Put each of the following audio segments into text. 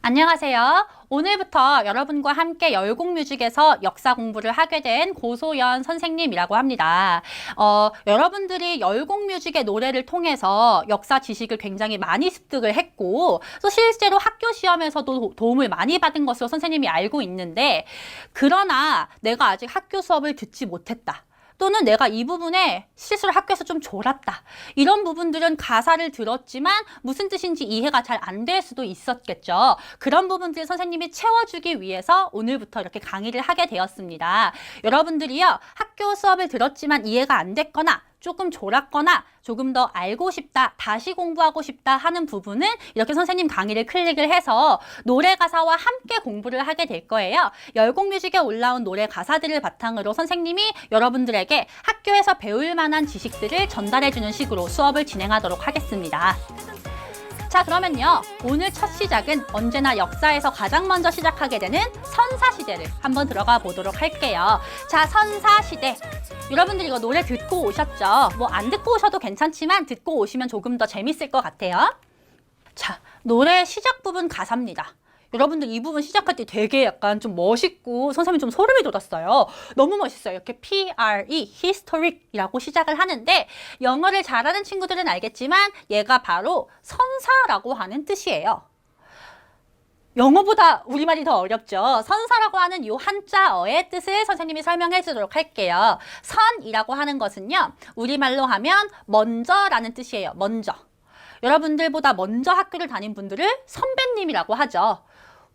안녕하세요. 오늘부터 여러분과 함께 열공뮤직에서 역사 공부를 하게 된 고소연 선생님이라고 합니다. 여러분들이 열공뮤직의 노래를 통해서 역사 지식을 굉장히 많이 습득을 했고 또 실제로 학교 시험에서도 도움을 많이 받은 것으로 선생님이 알고 있는데, 그러나 내가 아직 학교 수업을 듣지 못했다, 또는 내가 이 부분에 실수를 학교에서 좀 졸았다, 이런 부분들은 가사를 들었지만 무슨 뜻인지 이해가 잘 안 될 수도 있었겠죠. 그런 부분들 선생님이 채워주기 위해서 오늘부터 이렇게 강의를 하게 되었습니다. 여러분들이요, 학교 수업을 들었지만 이해가 안 됐거나 조금 졸았거나 조금 더 알고 싶다, 다시 공부하고 싶다 하는 부분은 이렇게 선생님 강의를 클릭을 해서 노래 가사와 함께 공부를 하게 될 거예요. 열공뮤직에 올라온 노래 가사들을 바탕으로 선생님이 여러분들에게 학교에서 배울 만한 지식들을 전달해주는 식으로 수업을 진행하도록 하겠습니다. 자, 그러면요, 오늘 첫 시작은 언제나 역사에서 가장 먼저 시작하게 되는 선사시대를 한번 들어가 보도록 할게요. 자, 선사시대. 여러분들 이거 노래 듣고 오셨죠? 뭐 안 듣고 오셔도 괜찮지만 듣고 오시면 조금 더 재밌을 것 같아요. 자, 노래 시작 부분 가사입니다. 여러분들 이 부분 시작할 때 되게 약간 좀 멋있고 선생님이 좀 소름이 돋았어요. 너무 멋있어요. 이렇게 PRE, historic이라고 시작을 하는데, 영어를 잘하는 친구들은 알겠지만 얘가 바로 선사라고 하는 뜻이에요. 영어보다 우리말이 더 어렵죠. 선사라고 하는 이 한자어의 뜻을 선생님이 설명해 주도록 할게요. 선이라고 하는 것은요, 우리말로 하면 먼저라는 뜻이에요. 먼저. 여러분들보다 먼저 학교를 다닌 분들을 선배님이라고 하죠.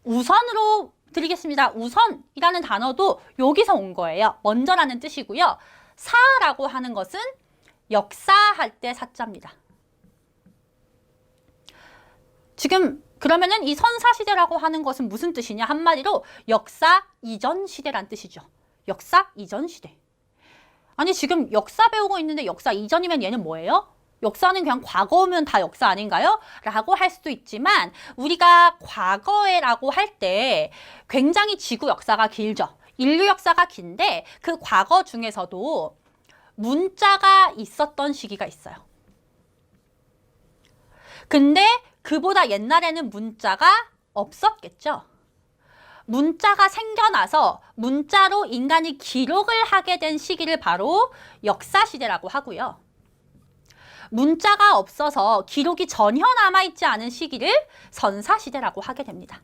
우선으로 드리겠습니다. 우선이라는 단어도 여기서 온 거예요. 먼저라는 뜻이고요. 사라고 하는 것은 역사할 때 사자입니다. 지금 그러면은 이 선사시대라고 하는 것은 무슨 뜻이냐? 한마디로 역사 이전 시대란 뜻이죠. 역사 이전 시대. 아니, 지금 역사 배우고 있는데 역사 이전이면 얘는 뭐예요? 역사는 그냥 과거면 다 역사 아닌가요? 라고 할 수도 있지만, 우리가 과거에라고 할 때 굉장히 지구 역사가 길죠. 인류 역사가 긴데 그 과거 중에서도 문자가 있었던 시기가 있어요. 근데 그보다 옛날에는 문자가 없었겠죠. 문자가 생겨나서 문자로 인간이 기록을 하게 된 시기를 바로 역사시대라고 하고요. 문자가 없어서 기록이 전혀 남아있지 않은 시기를 선사시대라고 하게 됩니다.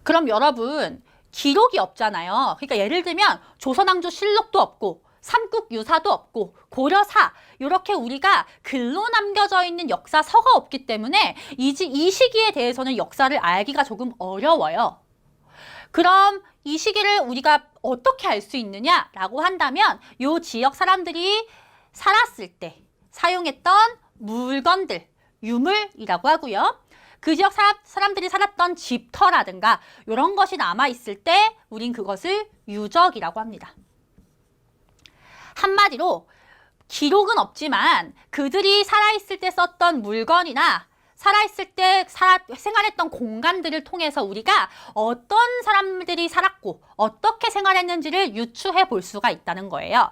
그럼 여러분, 기록이 없잖아요. 그러니까 예를 들면 조선왕조 실록도 없고 삼국유사도 없고 고려사, 이렇게 우리가 글로 남겨져 있는 역사서가 없기 때문에 이 시기에 대해서는 역사를 알기가 조금 어려워요. 그럼 이 시기를 우리가 어떻게 알 수 있느냐라고 한다면, 이 지역 사람들이 살았을 때 사용했던 물건들, 유물이라고 하고요. 그 지역 사람들이 살았던 집터라든가 이런 것이 남아있을 때 우린 그것을 유적이라고 합니다. 한마디로 기록은 없지만 그들이 살아있을 때 썼던 물건이나 살아있을 때 생활했던 공간들을 통해서 우리가 어떤 사람들이 살았고 어떻게 생활했는지를 유추해 볼 수가 있다는 거예요.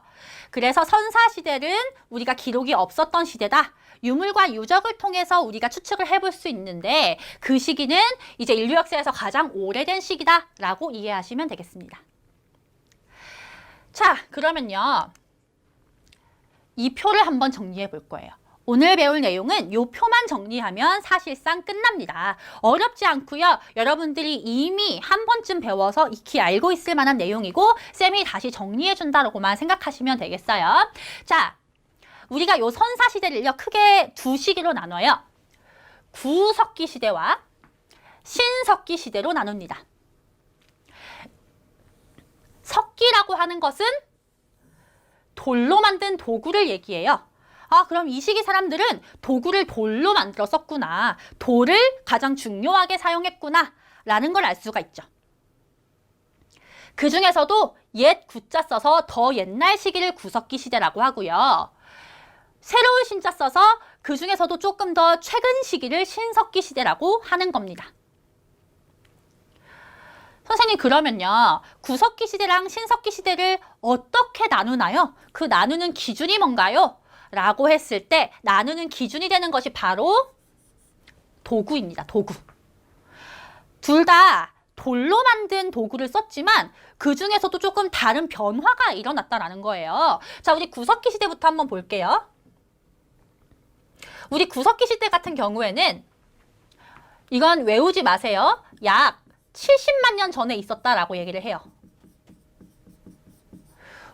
그래서 선사시대는 우리가 기록이 없었던 시대다. 유물과 유적을 통해서 우리가 추측을 해볼 수 있는데, 그 시기는 이제 인류 역사에서 가장 오래된 시기다라고 이해하시면 되겠습니다. 자, 그러면요, 이 표를 한번 정리해 볼 거예요. 오늘 배울 내용은 이 표만 정리하면 사실상 끝납니다. 어렵지 않고요. 여러분들이 이미 한 번쯤 배워서 익히 알고 있을 만한 내용이고 쌤이 다시 정리해 준다고만 생각하시면 되겠어요. 자, 우리가 이 선사시대를요, 크게 두 시기로 나눠요. 구석기 시대와 신석기 시대로 나눕니다. 석기라고 하는 것은 돌로 만든 도구를 얘기해요. 아, 그럼 이 시기 사람들은 도구를 돌로 만들어 썼구나, 돌을 가장 중요하게 사용했구나 라는 걸 알 수가 있죠. 그 중에서도 옛 구자 써서 더 옛날 시기를 구석기 시대라고 하고요. 새로운 신자 써서 그 중에서도 조금 더 최근 시기를 신석기 시대라고 하는 겁니다. 선생님, 그러면요, 구석기 시대랑 신석기 시대를 어떻게 나누나요? 그 나누는 기준이 뭔가요? 라고 했을 때 나누는 기준이 되는 것이 바로 도구입니다. 도구. 둘 다 돌로 만든 도구를 썼지만 그 중에서도 조금 다른 변화가 일어났다라는 거예요. 자, 우리 구석기 시대부터 한번 볼게요. 우리 구석기 시대 같은 경우에는 이건 외우지 마세요. 약 70만 년 전에 있었다라고 얘기를 해요.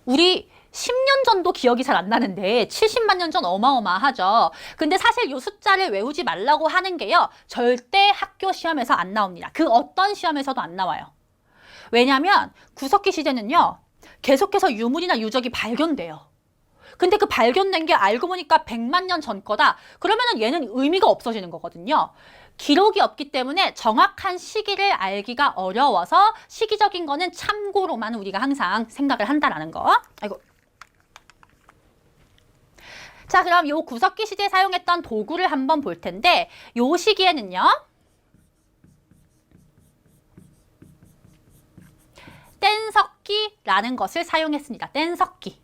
우리 10년 전도 기억이 잘 안 나는데 70만 년 전 어마어마하죠. 근데 사실 이 숫자를 외우지 말라고 하는 게요. 절대 학교 시험에서 안 나옵니다. 그 어떤 시험에서도 안 나와요. 왜냐하면 구석기 시대는요. 계속해서 유물이나 유적이 발견돼요. 근데 그 발견된 게 알고 보니까 100만 년 전 거다. 그러면은 얘는 의미가 없어지는 거거든요. 기록이 없기 때문에 정확한 시기를 알기가 어려워서 시기적인 거는 참고로만 우리가 항상 생각을 한다라는 거. 아이고. 자, 그럼 요 구석기 시대에 사용했던 도구를 한번 볼 텐데 요 시기에는요. 뗀석기라는 것을 사용했습니다. 뗀석기.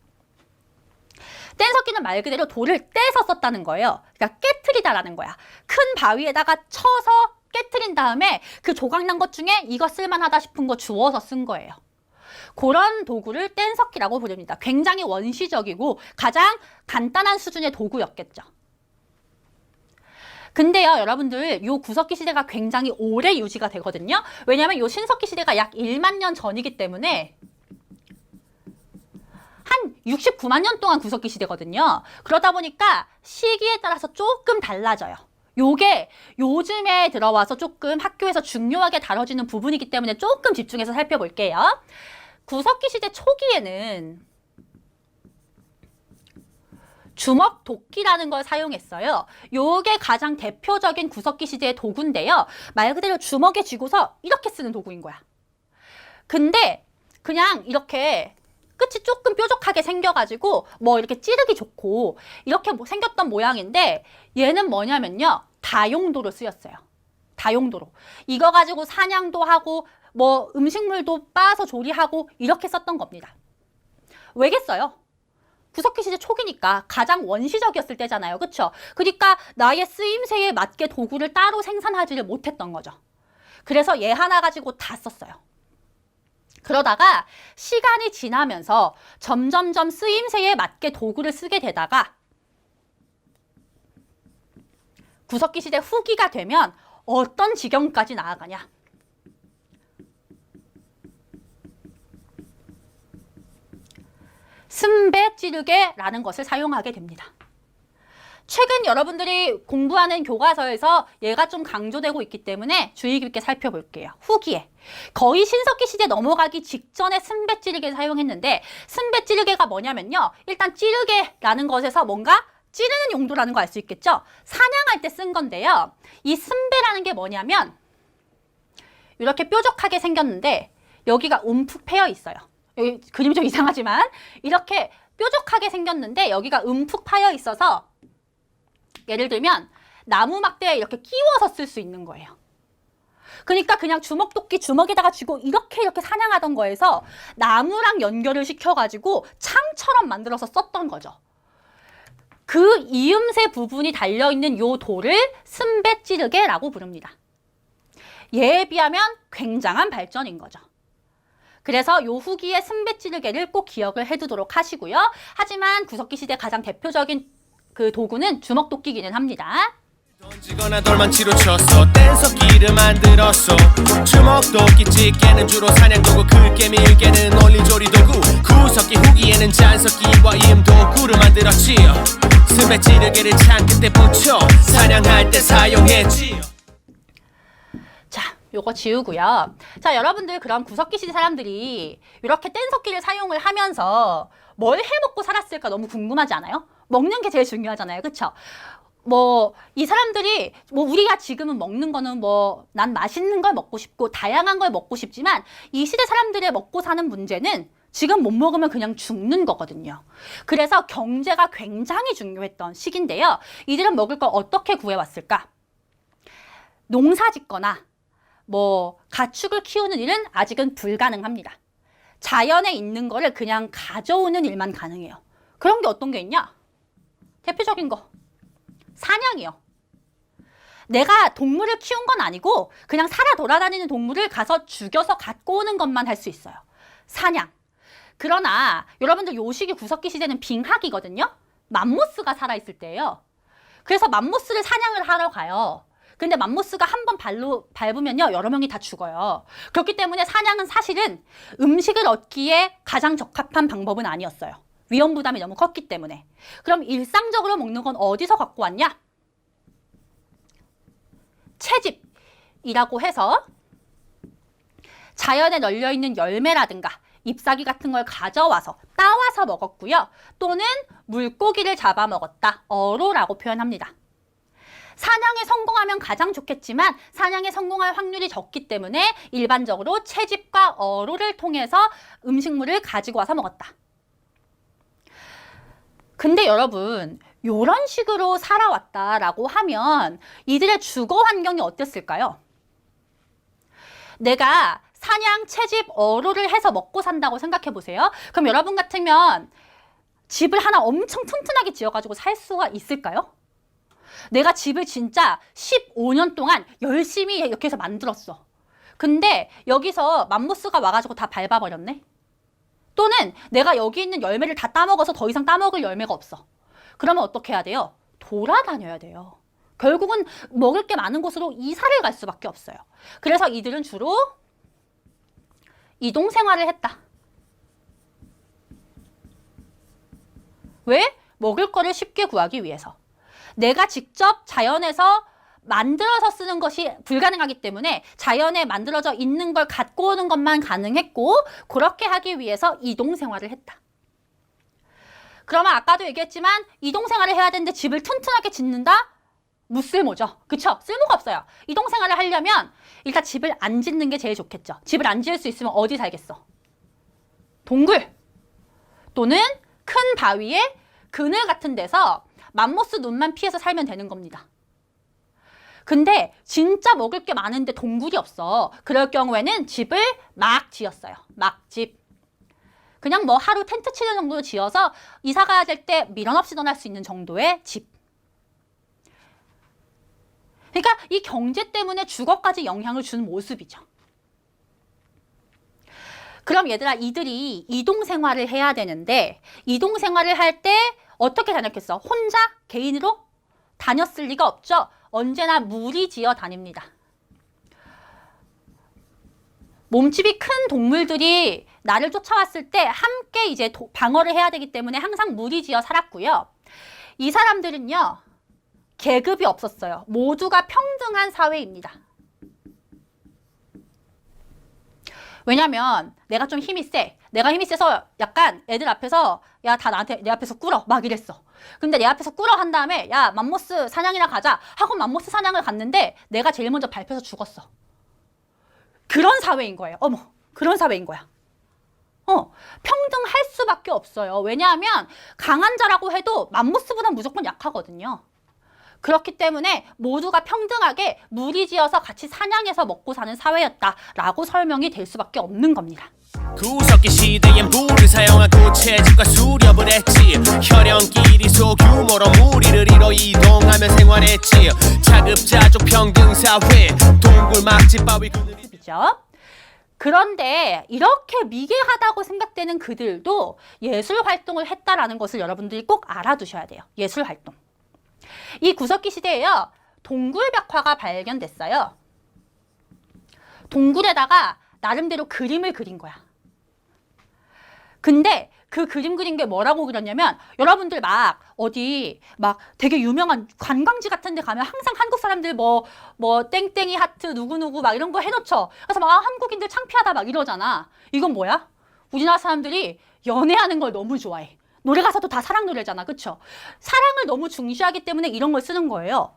뗀석기는 말 그대로 돌을 떼서 썼다는 거예요. 그러니까 깨트리다라는 거야. 큰 바위에다가 쳐서 깨트린 다음에 그 조각난 것 중에 이거 쓸만하다 싶은 거 주워서 쓴 거예요. 그런 도구를 뗀석기라고 부릅니다. 굉장히 원시적이고 가장 간단한 수준의 도구였겠죠. 근데요, 여러분들, 요 구석기 시대가 굉장히 오래 유지가 되거든요. 왜냐하면 요 신석기 시대가 약 1만 년 전이기 때문에 한 69만 년 동안 구석기 시대거든요. 그러다 보니까 시기에 따라서 조금 달라져요. 요게 요즘에 들어와서 조금 학교에서 중요하게 다뤄지는 부분이기 때문에 조금 집중해서 살펴볼게요. 구석기 시대 초기에는 주먹 도끼라는 걸 사용했어요. 요게 가장 대표적인 구석기 시대의 도구인데요. 말 그대로 주먹에 쥐고서 이렇게 쓰는 도구인 거야. 근데 그냥 이렇게 끝이 조금 뾰족하게 생겨가지고 뭐 이렇게 찌르기 좋고 이렇게 생겼던 모양인데 얘는 뭐냐면요. 다용도로 쓰였어요. 다용도로. 이거 가지고 사냥도 하고 뭐 음식물도 빻아서 조리하고 이렇게 썼던 겁니다. 왜겠어요? 구석기 시대 초기니까 가장 원시적이었을 때잖아요. 그쵸? 그러니까 나의 쓰임새에 맞게 도구를 따로 생산하지를 못했던 거죠. 그래서 얘 하나 가지고 다 썼어요. 그러다가 시간이 지나면서 점점점 쓰임새에 맞게 도구를 쓰게 되다가 구석기 시대 후기가 되면 어떤 지경까지 나아가냐? 승배 찌르개라는 것을 사용하게 됩니다. 최근 여러분들이 공부하는 교과서에서 얘가 좀 강조되고 있기 때문에 주의 깊게 살펴볼게요. 후기에. 거의 신석기 시대 넘어가기 직전에 승배 찌르개를 사용했는데 승배 찌르개가 뭐냐면요. 일단 찌르개라는 것에서 뭔가 찌르는 용도라는 거 알 수 있겠죠? 사냥할 때 쓴 건데요. 이 승배라는 게 뭐냐면 이렇게 뾰족하게 생겼는데 여기가 움푹 패여 있어요. 여기 그림이 좀 이상하지만 이렇게 뾰족하게 생겼는데 여기가 움푹 파여 있어서 예를 들면 나무 막대에 이렇게 끼워서 쓸 수 있는 거예요. 그러니까 그냥 주먹도끼 주먹에다가 쥐고 이렇게 사냥하던 거에서 나무랑 연결을 시켜가지고 창처럼 만들어서 썼던 거죠. 그 이음새 부분이 달려있는 요 돌을 승배 찌르개라고 부릅니다. 얘에 비하면 굉장한 발전인 거죠. 그래서 요 후기의 승배 찌르개를 꼭 기억을 해두도록 하시고요. 하지만 구석기 시대 가장 대표적인 그 도구는 주먹도끼기는 합니다. 던지거나 돌망치로 쳤어 뗀석기를 만들었어 주먹도끼 찌개는 주로 사냥도구 긁게 밀게는 올리조리 도구 구석기 후기에는 잔석기와 이음도구를 만들었지 승배 찌르개를 창 끝에 붙여 사냥할 때 사용했지. 자, 요거 지우고요. 자, 여러분들 그럼 구석기 시대 사람들이 이렇게 뗀석기를 사용을 하면서 뭘 해먹고 살았을까 너무 궁금하지 않아요? 먹는 게 제일 중요하잖아요. 그쵸? 뭐 이 사람들이 뭐 우리가 지금은 먹는 거는 뭐 난 맛있는 걸 먹고 싶고 다양한 걸 먹고 싶지만 이 시대 사람들의 먹고 사는 문제는 지금 못 먹으면 그냥 죽는 거거든요. 그래서 경제가 굉장히 중요했던 시기인데요. 이들은 먹을 걸 어떻게 구해왔을까? 농사 짓거나 뭐 가축을 키우는 일은 아직은 불가능합니다. 자연에 있는 거를 그냥 가져오는 일만 가능해요. 그런 게 어떤 게 있냐? 대표적인 거 사냥이요. 내가 동물을 키운 건 아니고 그냥 살아 돌아다니는 동물을 가서 죽여서 갖고 오는 것만 할 수 있어요. 사냥. 그러나 여러분들 요 시기 구석기 시대는 빙하기거든요. 맘모스가 살아있을 때예요. 그래서 맘모스를 사냥을 하러 가요. 근데 맘모스가 한 번 발로 밟으면요 여러 명이 다 죽어요. 그렇기 때문에 사냥은 사실은 음식을 얻기에 가장 적합한 방법은 아니었어요. 위험 부담이 너무 컸기 때문에. 그럼 일상적으로 먹는 건 어디서 갖고 왔냐? 채집이라고 해서 자연에 널려있는 열매라든가 잎사귀 같은 걸 가져와서 따와서 먹었고요. 또는 물고기를 잡아먹었다. 어로라고 표현합니다. 사냥에 성공하면 가장 좋겠지만 사냥에 성공할 확률이 적기 때문에 일반적으로 채집과 어로를 통해서 음식물을 가지고 와서 먹었다. 근데 여러분, 이런 식으로 살아왔다라고 하면 이들의 주거 환경이 어땠을까요? 내가 사냥, 채집, 어로를 해서 먹고 산다고 생각해 보세요. 그럼 여러분 같으면 집을 하나 엄청 튼튼하게 지어가지고 살 수가 있을까요? 내가 집을 진짜 15년 동안 열심히 이렇게 해서 만들었어. 근데 여기서 맘모스가 와가지고 다 밟아버렸네? 또는 내가 여기 있는 열매를 다 따먹어서 더 이상 따먹을 열매가 없어. 그러면 어떻게 해야 돼요? 돌아다녀야 돼요. 결국은 먹을 게 많은 곳으로 이사를 갈 수밖에 없어요. 그래서 이들은 주로 이동 생활을 했다. 왜? 먹을 거를 쉽게 구하기 위해서. 내가 직접 자연에서 만들어서 쓰는 것이 불가능하기 때문에 자연에 만들어져 있는 걸 갖고 오는 것만 가능했고 그렇게 하기 위해서 이동 생활을 했다. 그러면 아까도 얘기했지만 이동 생활을 해야 되는데 집을 튼튼하게 짓는다? 무쓸모죠. 그쵸? 쓸모가 없어요. 이동 생활을 하려면 일단 집을 안 짓는 게 제일 좋겠죠. 집을 안 지을 수 있으면 어디 살겠어? 동굴 또는 큰 바위에 그늘 같은 데서 맘모스 눈만 피해서 살면 되는 겁니다. 근데 진짜 먹을 게 많은데 동굴이 없어. 그럴 경우에는 집을 막 지었어요. 막집. 그냥 뭐 하루 텐트 치는 정도로 지어서 이사 가야 될 때 미련 없이 떠날 수 있는 정도의 집. 그러니까 이 경제 때문에 주거까지 영향을 주는 모습이죠. 그럼 얘들아, 이들이 이동 생활을 해야 되는데 이동 생활을 할 때 어떻게 다녔겠어? 혼자? 개인으로? 다녔을 리가 없죠. 언제나 무리지어 다닙니다. 몸집이 큰 동물들이 나를 쫓아왔을 때 함께 이제 방어를 해야 되기 때문에 항상 무리지어 살았고요. 이 사람들은요, 계급이 없었어요. 모두가 평등한 사회입니다. 왜냐면 내가 좀 힘이 세. 내가 힘이 세서 약간 애들 앞에서 야, 다 나한테 내 앞에서 꿇어 막 이랬어. 근데 내 앞에서 꿇어 한 다음에 야, 맘모스 사냥이나 가자 하고 맘모스 사냥을 갔는데 내가 제일 먼저 밟혀서 죽었어. 그런 사회인 거예요. 어머, 그런 사회인 거야. 평등할 수밖에 없어요. 왜냐하면 강한 자라고 해도 맘모스보다 무조건 약하거든요. 그렇기 때문에 모두가 평등하게 무리지어서 같이 사냥해서 먹고 사는 사회였다라고 설명이 될 수밖에 없는 겁니다. 구석기 시대엔 불을 사용하고 채집과 수렵을 했지. 혈연끼리 소규모로 무리를 이뤄 이동하며 생활했지. 자급자족 평등사회 동굴 막집 바위 그늘이죠. 그런데 이렇게 미개하다고 생각되는 그들도 예술 활동을 했다라는 것을 여러분들이 꼭 알아두셔야 돼요. 예술 활동. 이 구석기 시대에요, 동굴벽화가 발견됐어요. 동굴에다가 나름대로 그림을 그린 거야. 근데 그 그림 그린 게 뭐라고 그렸냐면, 여러분들 막 어디 막 되게 유명한 관광지 같은 데 가면 항상 한국 사람들 뭐 땡땡이 하트 누구누구 막 이런 거 해놓죠. 그래서 막 한국인들 창피하다 막 이러잖아. 이건 뭐야? 우리나라 사람들이 연애하는 걸 너무 좋아해. 노래 가사도 다 사랑 노래잖아. 그쵸? 사랑을 너무 중시하기 때문에 이런 걸 쓰는 거예요.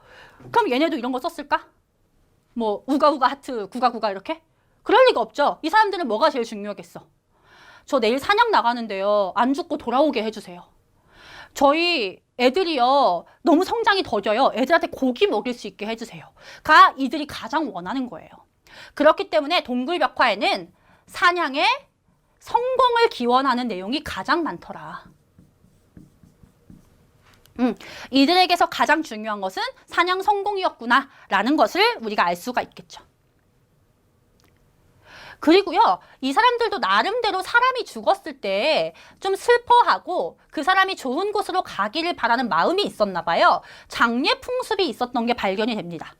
그럼 얘네도 이런 거 썼을까? 뭐 우가우가 하트 구가구가 이렇게? 그럴 리가 없죠. 이 사람들은 뭐가 제일 중요하겠어? 저 내일 사냥 나가는데요, 안 죽고 돌아오게 해주세요. 저희 애들이요, 너무 성장이 더뎌요. 애들한테 고기 먹일 수 있게 해주세요. 가 이들이 가장 원하는 거예요. 그렇기 때문에 동굴벽화에는 사냥의 성공을 기원하는 내용이 가장 많더라. 이들에게서 가장 중요한 것은 사냥 성공이었구나라는 것을 우리가 알 수가 있겠죠. 그리고요, 이 사람들도 나름대로 사람이 죽었을 때 좀 슬퍼하고 그 사람이 좋은 곳으로 가기를 바라는 마음이 있었나 봐요. 장례 풍습이 있었던 게 발견이 됩니다.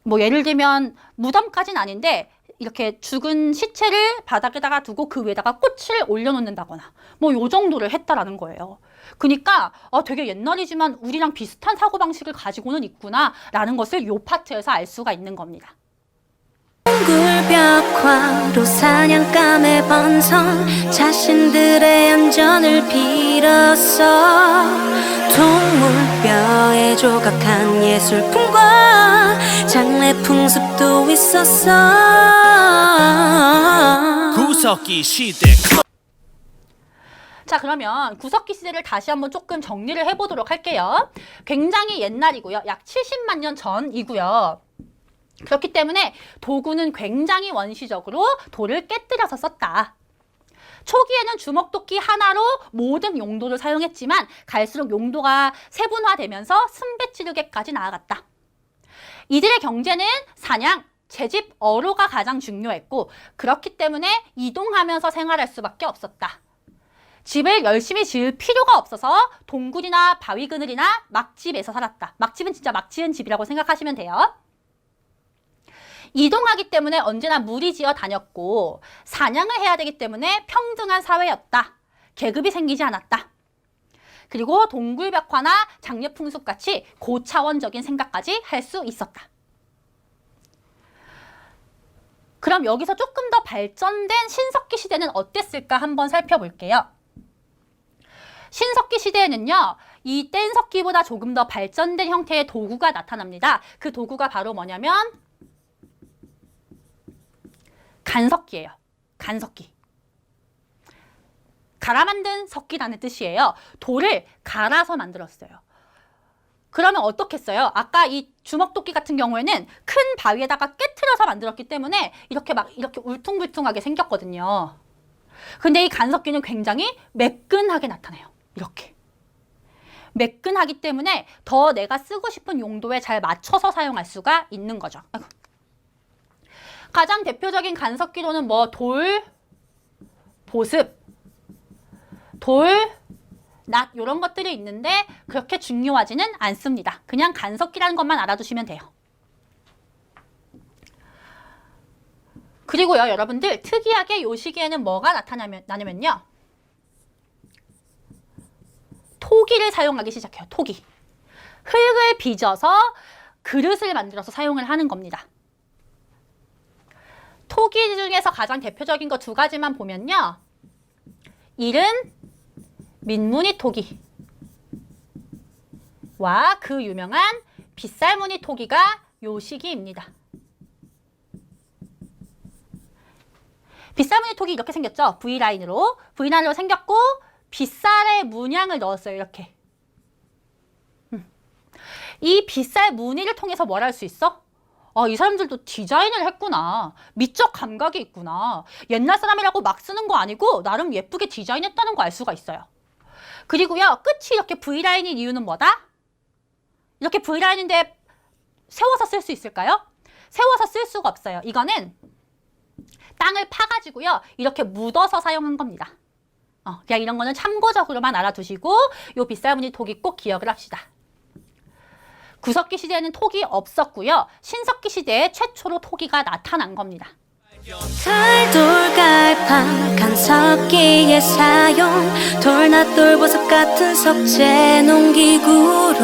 뭐 예를 들면 무덤까지는 아닌데 이렇게 죽은 시체를 바닥에다가 두고 그 위에다가 꽃을 올려놓는다거나 뭐 요 정도를 했다라는 거예요. 그러니까 되게 옛날이지만 우리랑 비슷한 사고방식을 가지고는 있구나라는 것을 요 파트에서 알 수가 있는 겁니다. 굴벽화로 사냥감의 번성 자신들의 안전을 빌었어 동물뼈에 조각한 예술품과 장례 풍습도 있었어 구석기 시대. 자, 그러면 구석기 시대를 다시 한번 조금 정리를 해보도록 할게요. 굉장히 옛날이고요. 약 70만 년 전이고요. 그렇기 때문에 도구는 굉장히 원시적으로 돌을 깨뜨려서 썼다. 초기에는 주먹도끼 하나로 모든 용도를 사용했지만 갈수록 용도가 세분화되면서 승배지르기까지 나아갔다. 이들의 경제는 사냥, 채집, 어로가 가장 중요했고 그렇기 때문에 이동하면서 생활할 수밖에 없었다. 집을 열심히 지을 필요가 없어서 동굴이나 바위 그늘이나 막집에서 살았다. 막집은 진짜 막 지은 집이라고 생각하시면 돼요. 이동하기 때문에 언제나 무리지어 다녔고 사냥을 해야 되기 때문에 평등한 사회였다. 계급이 생기지 않았다. 그리고 동굴벽화나 장례풍습같이 고차원적인 생각까지 할 수 있었다. 그럼 여기서 조금 더 발전된 신석기 시대는 어땠을까 한번 살펴볼게요. 신석기 시대에는요, 이 뗀석기보다 조금 더 발전된 형태의 도구가 나타납니다. 그 도구가 바로 뭐냐면 간석기예요. 간석기. 갈아 만든 석기라는 뜻이에요. 돌을 갈아서 만들었어요. 그러면 어떻겠어요? 아까 이 주먹도끼 같은 경우에는 큰 바위에다가 깨트려서 만들었기 때문에 이렇게 울퉁불퉁하게 생겼거든요. 근데 이 간석기는 굉장히 매끈하게 나타나요. 이렇게. 매끈하기 때문에 더 내가 쓰고 싶은 용도에 잘 맞춰서 사용할 수가 있는 거죠. 아이고. 가장 대표적인 간석기로는 뭐 돌, 보습, 돌, 낫 이런 것들이 있는데 그렇게 중요하지는 않습니다. 그냥 간석기라는 것만 알아두시면 돼요. 그리고요, 여러분들 특이하게 이 시기에는 뭐가 나타나냐면요. 토기를 사용하기 시작해요. 토기. 흙을 빚어서 그릇을 만들어서 사용을 하는 겁니다. 토기 중에서 가장 대표적인 거 두 가지만 보면요. 1은 민무늬 토기와 그 유명한 빗살무늬 토기가 요 시기입니다. 빗살무늬 토기 이렇게 생겼죠? V라인으로 생겼고 빗살에 문양을 넣었어요. 이렇게. 이 빗살 무늬를 통해서 뭘 할 수 있어? 이 사람들도 디자인을 했구나. 미적 감각이 있구나. 옛날 사람이라고 막 쓰는 거 아니고 나름 예쁘게 디자인했다는 거 알 수가 있어요. 그리고요, 끝이 이렇게 V라인인 이유는 뭐다? 이렇게 V라인인데 세워서 쓸 수 있을까요? 세워서 쓸 수가 없어요. 이거는 땅을 파가지고요, 이렇게 묻어서 사용한 겁니다. 그냥 이런 거는 참고적으로만 알아두시고 요 빗살무늬 토기 꼭 기억을 합시다. 구석기 시대에는 톡이 없었고요. 신석기 시대에 최초로 토기가 나타난 겁니다. 돌갈판 간석기의 사용 돌낫 돌보석 같은 석재 농기구로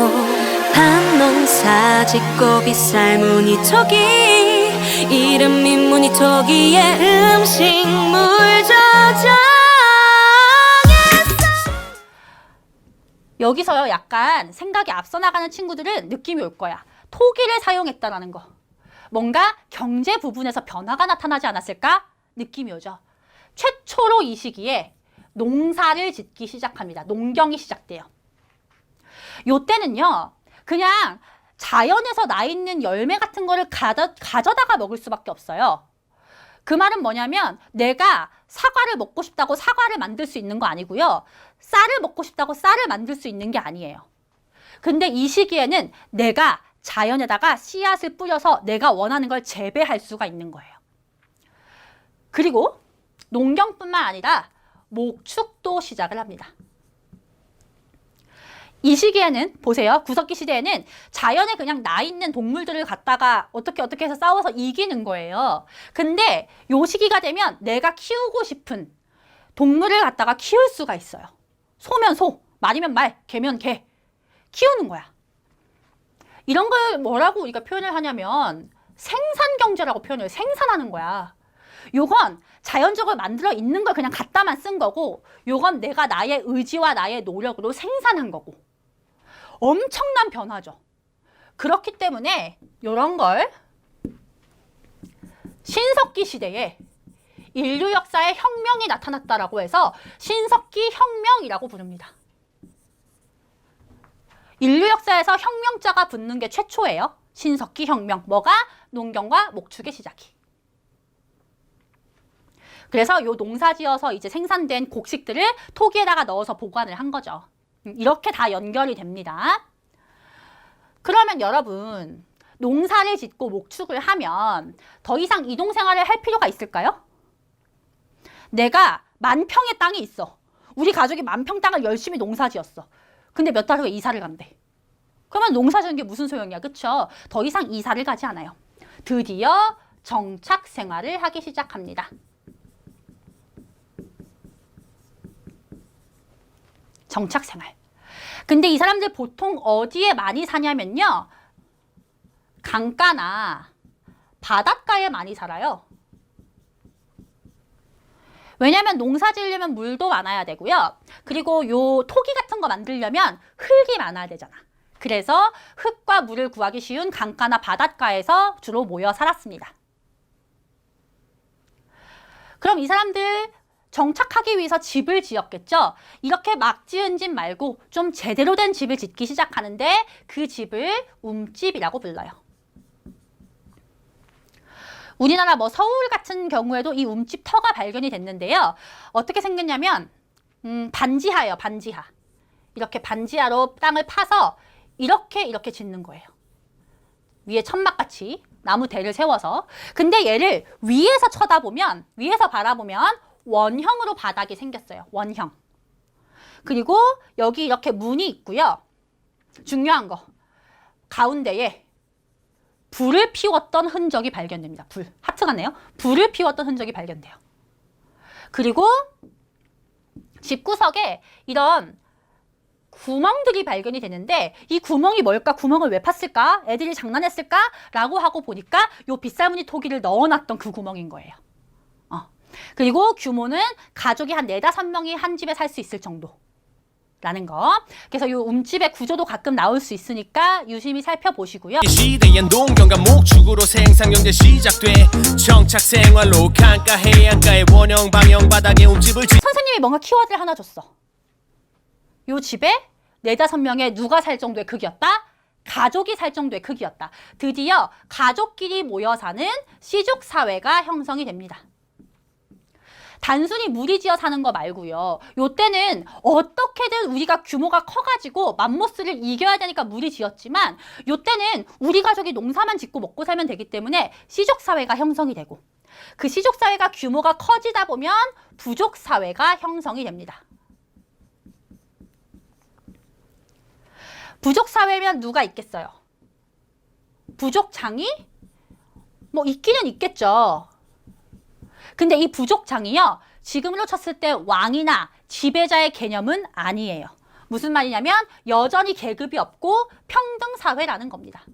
밭농사 짓고 빗살무늬 토기 이름 민무늬 토기의 음식물 저장 여기서요, 약간 생각이 앞서 나가는 친구들은 느낌이 올 거야. 토기를 사용했다라는 거. 뭔가 경제 부분에서 변화가 나타나지 않았을까? 느낌이 오죠. 최초로 이 시기에 농사를 짓기 시작합니다. 농경이 시작돼요. 요때는요, 그냥 자연에서 나 있는 열매 같은 거를 가져다가 먹을 수밖에 없어요. 그 말은 뭐냐면 내가 사과를 먹고 싶다고 사과를 만들 수 있는 거 아니고요. 쌀을 먹고 싶다고 쌀을 만들 수 있는 게 아니에요. 근데 이 시기에는 내가 자연에다가 씨앗을 뿌려서 내가 원하는 걸 재배할 수가 있는 거예요. 그리고 농경뿐만 아니라 목축도 시작을 합니다. 이 시기에는 보세요. 구석기 시대에는 자연에 그냥 나 있는 동물들을 갖다가 어떻게 해서 싸워서 이기는 거예요. 근데 요 시기가 되면 내가 키우고 싶은 동물을 갖다가 키울 수가 있어요. 소면 소, 말이면 말, 개면 개 키우는 거야. 이런 걸 뭐라고 우리가 표현을 하냐면 생산경제라고 표현해요. 생산하는 거야. 요건 자연적으로 만들어 있는 걸 그냥 갖다만 쓴 거고, 요건 내가 나의 의지와 나의 노력으로 생산한 거고. 엄청난 변화죠. 그렇기 때문에 이런 걸 신석기 시대에 인류 역사에 혁명이 나타났다라고 해서 신석기 혁명이라고 부릅니다. 인류 역사에서 혁명자가 붙는 게 최초예요. 신석기 혁명. 뭐가? 농경과 목축의 시작이. 그래서 요 농사지어서 이제 생산된 곡식들을 토기에다가 넣어서 보관을 한 거죠. 이렇게 다 연결이 됩니다. 그러면 여러분, 농사를 짓고 목축을 하면 더 이상 이동생활을 할 필요가 있을까요? 내가 10,000평의 땅이 있어. 우리 가족이 10,000평 땅을 열심히 농사지었어. 근데 몇 달 후에 이사를 간대. 그러면 농사지은 게 무슨 소용이야, 그쵸? 더 이상 이사를 가지 않아요. 드디어 정착 생활을 하기 시작합니다. 정착 생활. 근데 이 사람들 보통 어디에 많이 사냐면요. 강가나 바닷가에 많이 살아요. 왜냐면 농사 지으려면 물도 많아야 되고요. 그리고 요 토기 같은 거 만들려면 흙이 많아야 되잖아. 그래서 흙과 물을 구하기 쉬운 강가나 바닷가에서 주로 모여 살았습니다. 그럼 이 사람들 정착하기 위해서 집을 지었겠죠? 이렇게 막 지은 집 말고 좀 제대로 된 집을 짓기 시작하는데 그 집을 움집이라고 불러요. 우리나라 뭐 서울 같은 경우에도 이 움집 터가 발견이 됐는데요. 어떻게 생겼냐면 반지하예요. 반지하. 이렇게 반지하로 땅을 파서 이렇게 짓는 거예요. 위에 천막같이 나무 대를 세워서. 근데 얘를 위에서 쳐다보면, 위에서 바라보면 원형으로 바닥이 생겼어요. 원형. 그리고 여기 이렇게 문이 있고요. 중요한 거. 가운데에 불을 피웠던 흔적이 발견됩니다. 불. 하트 같네요. 불을 피웠던 흔적이 발견돼요. 그리고 집구석에 이런 구멍들이 발견이 되는데 이 구멍이 뭘까? 구멍을 왜 팠을까? 애들이 장난했을까? 라고 하고 보니까 요 빗살무늬 토기를 넣어놨던 그 구멍인 거예요. 그리고 규모는 가족이 한 4-5명이 한 집에 살 수 있을 정도라는 거. 그래서 이 움집의 구조도 가끔 나올 수 있으니까 유심히 살펴보시고요. 이 시대엔 농경과 목축으로 생산경제 시작돼 정착 생활로 강가 해안가의 원형 방형 바닥에 움집을 선생님이 뭔가 키워드를 하나 줬어. 이 집에 4-5명의 누가 살 정도의 크기였다? 가족이 살 정도의 크기였다. 드디어 가족끼리 모여 사는 시족 사회가 형성이 됩니다. 단순히 무리지어 사는 거 말고요. 요때는 어떻게든 우리가 규모가 커가지고 맘모스를 이겨야 되니까 무리지었지만 요때는 우리 가족이 농사만 짓고 먹고 살면 되기 때문에 시족사회가 형성이 되고 그 시족사회가 규모가 커지다 보면 부족사회가 형성이 됩니다. 부족사회면 누가 있겠어요? 부족장이? 뭐 있기는 있겠죠. 근데 이 부족장이요. 지금으로 쳤을 때 왕이나 지배자의 개념은 아니에요. 무슨 말이냐면 여전히 계급이 없고 평등사회라는 겁니다.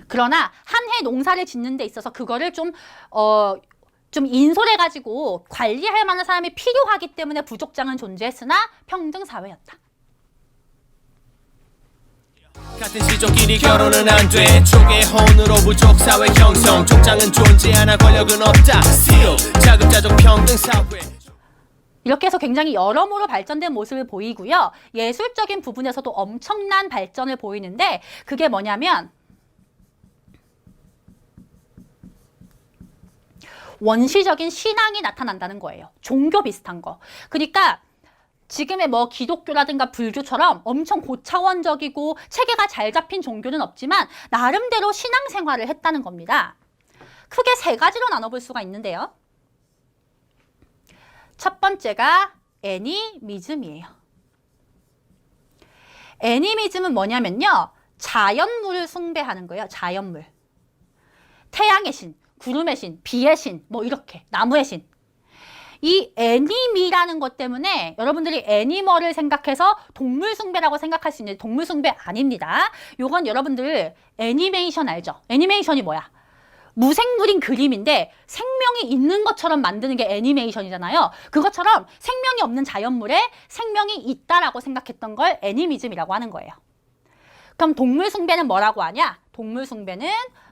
그러나 한 해 농사를 짓는 데 있어서 그거를 좀 인솔해가지고 관리할 만한 사람이 필요하기 때문에 부족장은 존재했으나 평등사회였다. 같은 시족끼리 결혼은 안 돼. 족의 혼으로 부족 사회 형성. 족장은 존재하나 권력은 없다. Still 자급자족 평등 사회. 이렇게 해서 굉장히 여러모로 발전된 모습을 보이고요. 예술적인 부분에서도 엄청난 발전을 보이는데 그게 뭐냐면 원시적인 신앙이 나타난다는 거예요. 종교 비슷한 거. 그러니까 지금의 뭐 기독교라든가 불교처럼 엄청 고차원적이고 체계가 잘 잡힌 종교는 없지만 나름대로 신앙생활을 했다는 겁니다. 크게 세 가지로 나눠볼 수가 있는데요. 첫 번째가 애니미즘이에요. 애니미즘은 뭐냐면요. 자연물을 숭배하는 거예요. 자연물. 태양의 신, 구름의 신, 비의 신, 뭐 이렇게 나무의 신. 이 애니미라는 것 때문에 여러분들이 애니멀을 생각해서 동물 숭배라고 생각할 수 있는데 동물 숭배 아닙니다. 요건 여러분들 애니메이션 알죠? 애니메이션이 뭐야? 무생물인 그림인데 생명이 있는 것처럼 만드는 게 애니메이션이잖아요. 그것처럼 생명이 없는 자연물에 생명이 있다라고 생각했던 걸 애니미즘이라고 하는 거예요. 그럼 동물 숭배는 뭐라고 하냐? 동물 숭배는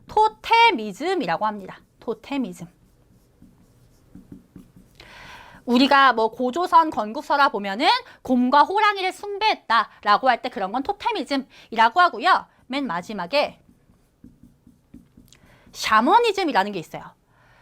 토테미즘이라고 합니다. 토테미즘. 우리가 뭐 고조선 건국설화 보면은 곰과 호랑이를 숭배했다라고 할 때 그런 건 토테미즘이라고 하고요. 맨 마지막에 샤머니즘이라는 게 있어요.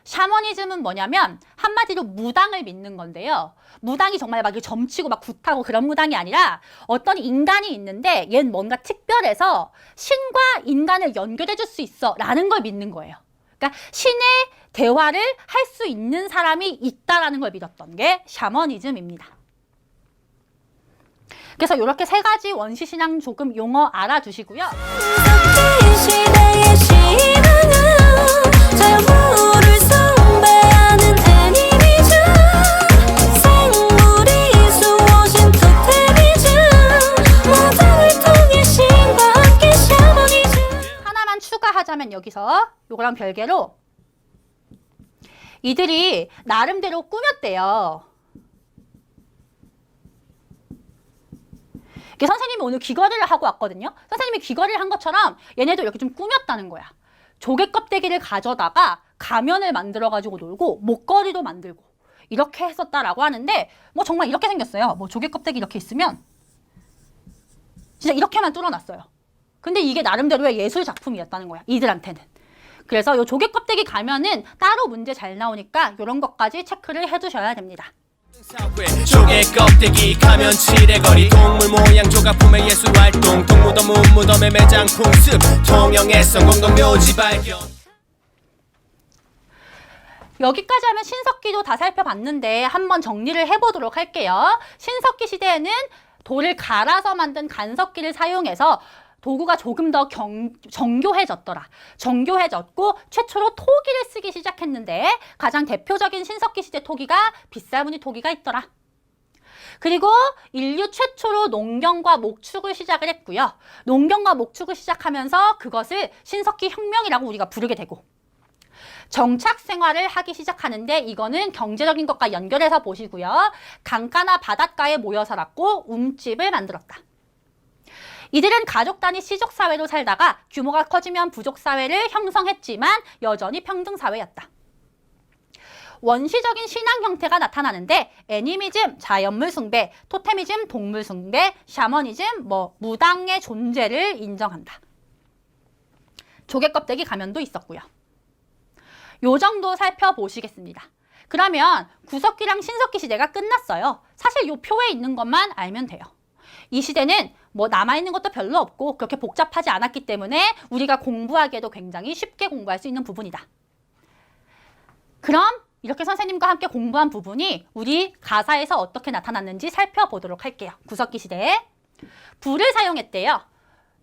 샤머니즘은 뭐냐면 한마디로 무당을 믿는 건데요. 무당이 정말 막 점치고 막 굿하고 그런 무당이 아니라 어떤 인간이 있는데 얘는 뭔가 특별해서 신과 인간을 연결해 줄 수 있어 라는 걸 믿는 거예요. 그러니까 신의 대화를 할 수 있는 사람이 있다라는 걸 믿었던 게 샤머니즘입니다. 그래서 이렇게 세 가지 원시신앙 조금 용어 알아두시고요. 이 시대의 신앙은 자연물을 숭배하는 애니미즘, 생물이 수호신 토테미즘, 무당을 통해 신과 함께 샤머니즘. 하나만 추가하자면 여기서 요거랑 별개로 이들이 나름대로 꾸몄대요. 선생님이 오늘 귀걸이를 하고 왔거든요. 선생님이 귀걸이를 한 것처럼 얘네도 이렇게 좀 꾸몄다는 거야. 조개 껍데기를 가져다가 가면을 만들어가지고 놀고 목걸이도 만들고 이렇게 했었다라고 하는데 뭐 정말 이렇게 생겼어요. 뭐 조개 껍데기 이렇게 있으면 진짜 이렇게만 뚫어놨어요. 근데 이게 나름대로의 예술 작품이었다는 거야. 이들한테는. 그래서 이 조개 껍데기 가면은 따로 문제 잘 나오니까 이런 것까지 체크를 해두셔야 됩니다. 조개 껍데기 가면 칠해거리 동물 모양 조각품의 예술활동 동무덤 문무덤의 매장 풍습 통영에서 공동묘지 발견. 여기까지 하면 신석기도 다 살펴봤는데 한번 정리를 해보도록 할게요. 신석기 시대에는 돌을 갈아서 만든 간석기를 사용해서 도구가 조금 더 정교해졌더라. 정교해졌고 최초로 토기를 쓰기 시작했는데 가장 대표적인 신석기 시대 토기가 빗살무늬 토기가 있더라. 그리고 인류 최초로 농경과 목축을 시작을 했고요. 농경과 목축을 시작하면서 그것을 신석기 혁명이라고 우리가 부르게 되고 정착 생활을 하기 시작하는데 이거는 경제적인 것과 연결해서 보시고요. 강가나 바닷가에 모여 살았고 움집을 만들었다. 이들은 가족 단위 시족 사회로 살다가 규모가 커지면 부족 사회를 형성했지만 여전히 평등 사회였다. 원시적인 신앙 형태가 나타나는데 애니미즘, 자연물 숭배, 토테미즘, 동물 숭배, 샤머니즘, 무당의 존재를 인정한다. 조개 껍데기 가면도 있었고요. 요 정도 살펴보시겠습니다. 그러면 구석기랑 신석기 시대가 끝났어요. 사실 요 표에 있는 것만 알면 돼요. 이 시대는 남아있는 것도 별로 없고 그렇게 복잡하지 않았기 때문에 우리가 공부하기에도 굉장히 쉽게 공부할 수 있는 부분이다. 그럼 이렇게 선생님과 함께 공부한 부분이 우리 가사에서 어떻게 나타났는지 살펴보도록 할게요. 구석기 시대에 불을 사용했대요.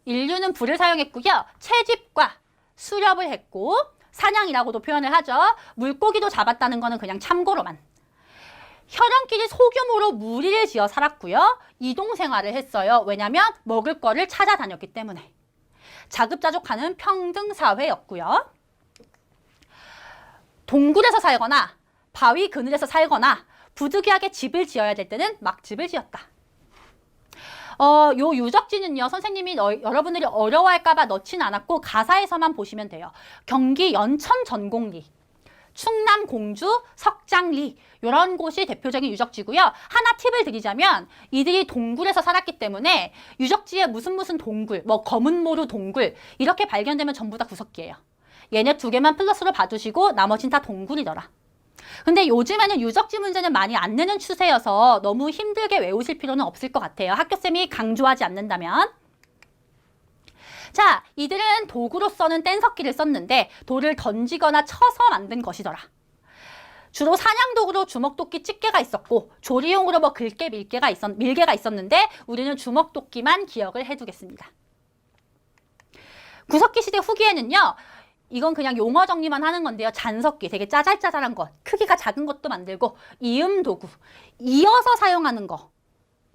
인류는 불을 사용했고요. 채집과 수렵을 했고 사냥이라고도 표현을 하죠. 물고기도 잡았다는 거는 그냥 참고로만. 혈연끼리 소규모로 무리를 지어 살았고요. 이동 생활을 했어요. 왜냐하면 먹을 거를 찾아다녔기 때문에. 자급자족하는 평등사회였고요. 동굴에서 살거나 바위 그늘에서 살거나 부득이하게 집을 지어야 될 때는 막 집을 지었다. 요 유적지는요, 선생님이 여러분들이 어려워할까봐 넣진 않았고 가사에서만 보시면 돼요. 경기 연천 전곡리, 충남 공주 석장리 이런 곳이 대표적인 유적지고요. 하나 팁을 드리자면 이들이 동굴에서 살았기 때문에 유적지에 무슨 동굴, 검은모루 동굴 이렇게 발견되면 전부 다 구석기예요. 얘네 두 개만 플러스로 봐두시고 나머진 다 동굴이더라. 근데 요즘에는 유적지 문제는 많이 안 내는 추세여서 너무 힘들게 외우실 필요는 없을 것 같아요. 학교쌤이 강조하지 않는다면. 자, 이들은 도구로서는 뗀석기를 썼는데 돌을 던지거나 쳐서 만든 것이더라. 주로 사냥도구로 주먹도끼 집게가 있었고 조리용으로 뭐 밀개가 있었는데 우리는 주먹도끼만 기억을 해두겠습니다. 구석기 시대 후기에는요. 이건 그냥 용어 정리만 하는 건데요. 잔석기, 되게 짜잘짜잘한 것, 크기가 작은 것도 만들고 이음도구, 이어서 사용하는 거.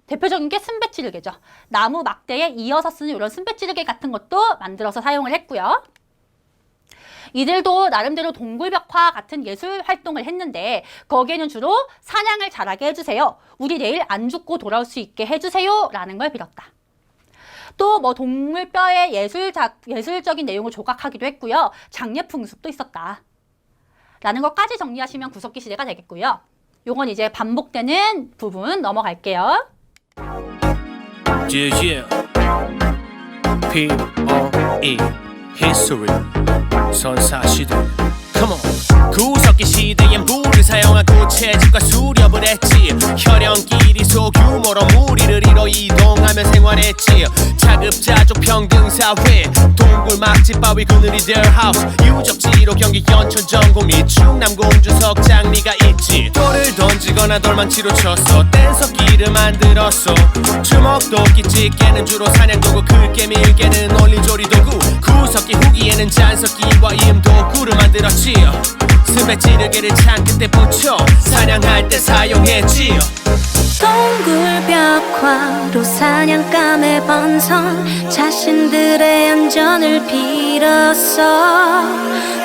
대표적인 게 순배찌르개죠. 나무 막대에 이어서 쓰는 이런 순배찌르개 같은 것도 만들어서 사용을 했고요. 이들도 나름대로 동굴벽화 같은 예술 활동을 했는데 거기에는 주로 사냥을 잘하게 해주세요. 우리 내일 안 죽고 돌아올 수 있게 해주세요. 라는 걸 빌었다. 또 뭐 동물뼈의 예술적인 내용을 조각하기도 했고요. 장례풍습도 있었다. 라는 것까지 정리하시면 구석기 시대가 되겠고요. 요건 이제 반복되는 부분 넘어갈게요. Yeah, P.O.E. History 선사시대 Come on 구석기 시대엔 불을 사용하고 채집과 수렵을 했지 혈연끼리 소규모로 무리를 이뤄 이동하며 생활했지 자급자족 평등사회 동굴 막집 바위 그늘이 their house 유적지로 경기 연천 전곡리 충남 공주 석장리가 있지 돌을 던지거나 돌망치로 쳤어 뗀석기를 만들었어 주먹도끼 집게는 주로 사냥도구 긁게 밀게는 올리조리 도구 구석기 후기에는 잔석기와 임도구를 만들었지 스매찌르개를 창 끝에 붙여 사냥할 때 사용했지 동굴벽화로 사냥감의 번성 자신들의 안전을 빌었어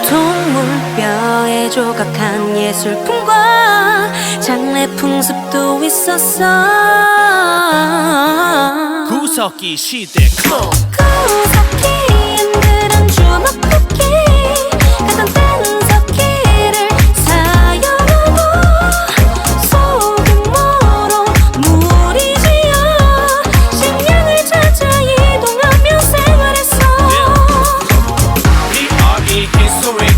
동물뼈에 조각한 예술품과 장례풍습도 있었어 구석기 시대 Come on 구석기인들은 주먹도끼 같은 뗀석기를 사용하고 소규모로 무리지어 식량을 찾아 이동하며 생활했어 P.R.E. History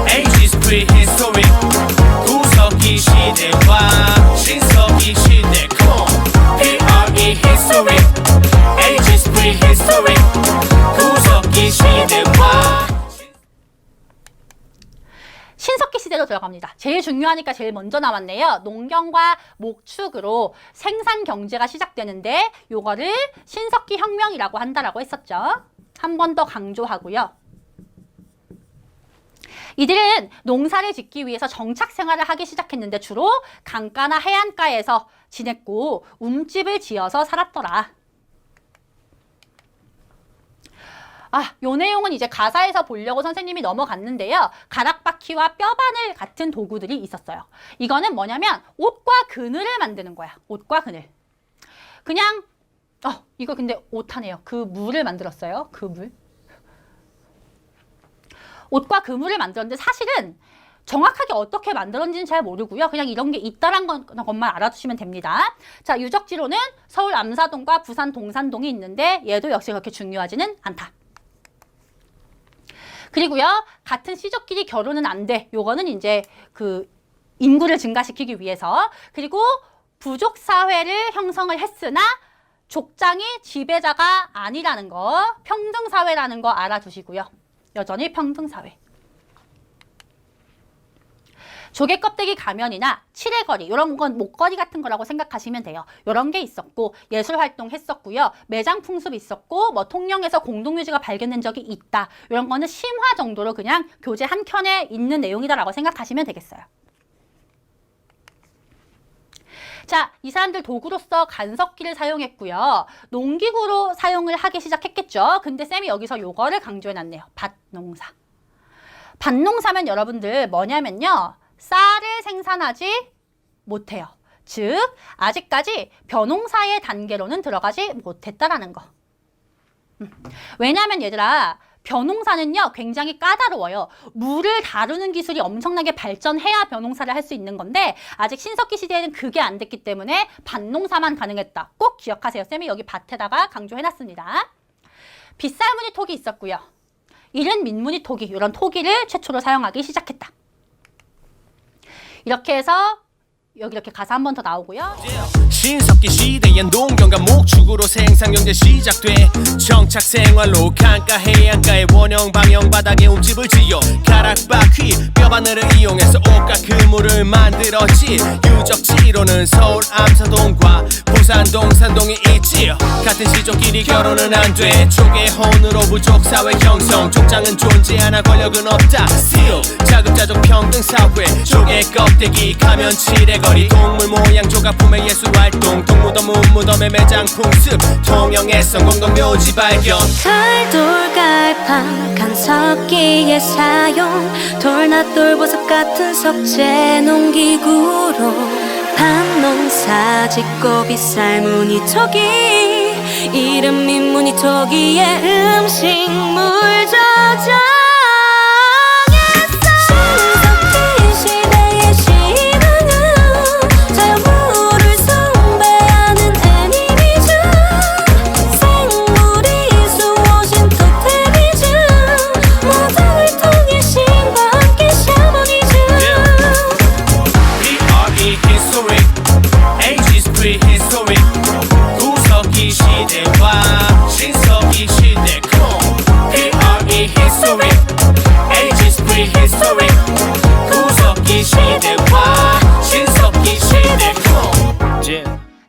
Ages prehistoric 구석기 시대와 신석기 시대 Come on P.R.E. History Ages prehistoric 구석기 시대와 신석기 시대로 들어갑니다. 제일 중요하니까 제일 먼저 나왔네요. 농경과 목축으로 생산 경제가 시작되는데 요거를 신석기 혁명이라고 한다라고 했었죠. 한 번 더 강조하고요. 이들은 농사를 짓기 위해서 정착 생활을 하기 시작했는데 주로 강가나 해안가에서 지냈고 움집을 지어서 살았더라. 요 내용은 이제 가사에서 보려고 선생님이 넘어갔는데요. 가락바퀴와 뼈바늘 같은 도구들이 있었어요. 이거는 뭐냐면 옷과 그늘을 만드는 거야. 옷과 그늘. 그냥 이거 근데 오타네요. 그 물을 만들었어요. 그 물. 옷과 그물을 만들었는데 사실은 정확하게 어떻게 만들었는지는 잘 모르고요. 그냥 이런 게 있다란 것만 알아두시면 됩니다. 자, 유적지로는 서울 암사동과 부산 동산동이 있는데 얘도 역시 그렇게 중요하지는 않다. 그리고요, 같은 시족끼리 결혼은 안 돼. 요거는 이제 그 인구를 증가시키기 위해서. 그리고 부족 사회를 형성을 했으나 족장이 지배자가 아니라는 거, 평등 사회라는 거 알아두시고요. 여전히 평등 사회. 조개 껍데기 가면이나 칠해거리 이런 건 목걸이 같은 거라고 생각하시면 돼요. 이런 게 있었고 예술 활동 했었고요. 매장 풍습 있었고 뭐 통영에서 공동묘지가 발견된 적이 있다. 이런 거는 심화 정도로 그냥 교재 한 켠에 있는 내용이다라고 생각하시면 되겠어요. 자, 이 사람들 도구로서 간석기를 사용했고요. 농기구로 사용을 하기 시작했겠죠. 근데 쌤이 여기서 요거를 강조해놨네요. 밭농사. 밭농사면 여러분들 뭐냐면요. 쌀을 생산하지 못해요. 즉, 아직까지 벼농사의 단계로는 들어가지 못했다라는 거. 왜냐하면 얘들아, 벼농사는요 굉장히 까다로워요. 물을 다루는 기술이 엄청나게 발전해야 벼농사를 할 수 있는 건데 아직 신석기 시대에는 그게 안 됐기 때문에 밭농사만 가능했다. 꼭 기억하세요. 쌤이 여기 밭에다가 강조해놨습니다. 빗살무늬 톡이 있었고요. 이른 민무늬 토기, 이런 토기를 최초로 사용하기 시작했다. 이렇게 해서 여기 이렇게 가사 한 번 더 나오고요. 신석기 시대엔 농경과 목축으로 생산경제 시작돼 정착 생활로 강가 해안가의 원형 방형 바닥에 움집을 지어 가락바퀴 뼈바늘을 이용해서 옷과 그물을 만들었지. 유적지로는 서울 암사동과 부산 동산동이 있지. 같은 시족끼리 결혼은 안돼 초계혼으로 부족 사회 형성. 족장은 존재하나 권력은 없다. Still 자급자족 평등 사회 조개 껍데기 가면 칠해거리 동물 모양 조각품의 예술 활동 동무덤 문무덤의 매장 풍습 통영에선 공동묘지 발견. 칼돌갈판 간석기의 사용 돌낫돌 보석 같은 석재 농기구로 밭농사 짓고 빗살무늬 토기 이름 민무늬 토기에 음식물 저장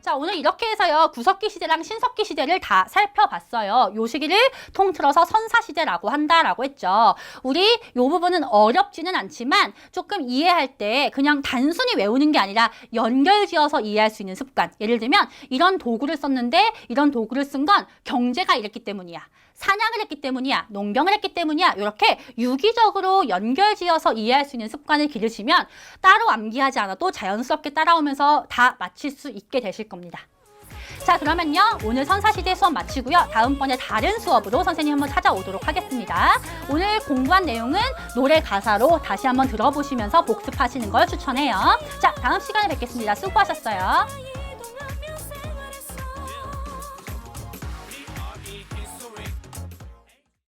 자, 오늘 이렇게 해서요 구석기 시대랑 신석기 시대를 다 살펴봤어요. 요 시기를 통틀어서 선사시대라고 한다라고 했죠. 우리 요 부분은 어렵지는 않지만 조금 이해할 때 그냥 단순히 외우는 게 아니라 연결지어서 이해할 수 있는 습관. 예를 들면 이런 도구를 썼는데 이런 도구를 쓴 건 경제가 이랬기 때문이야. 사냥을 했기 때문이야. 농경을 했기 때문이야. 이렇게 유기적으로 연결지어서 이해할 수 있는 습관을 기르시면 따로 암기하지 않아도 자연스럽게 따라오면서 다 맞힐 수 있게 되실 겁니다. 자, 그러면요 오늘 선사시대 수업 마치고요 다음번에 다른 수업으로 선생님 한번 찾아오도록 하겠습니다. 오늘 공부한 내용은 노래 가사로 다시 한번 들어보시면서 복습하시는 걸 추천해요. 자, 다음 시간에 뵙겠습니다. 수고하셨어요.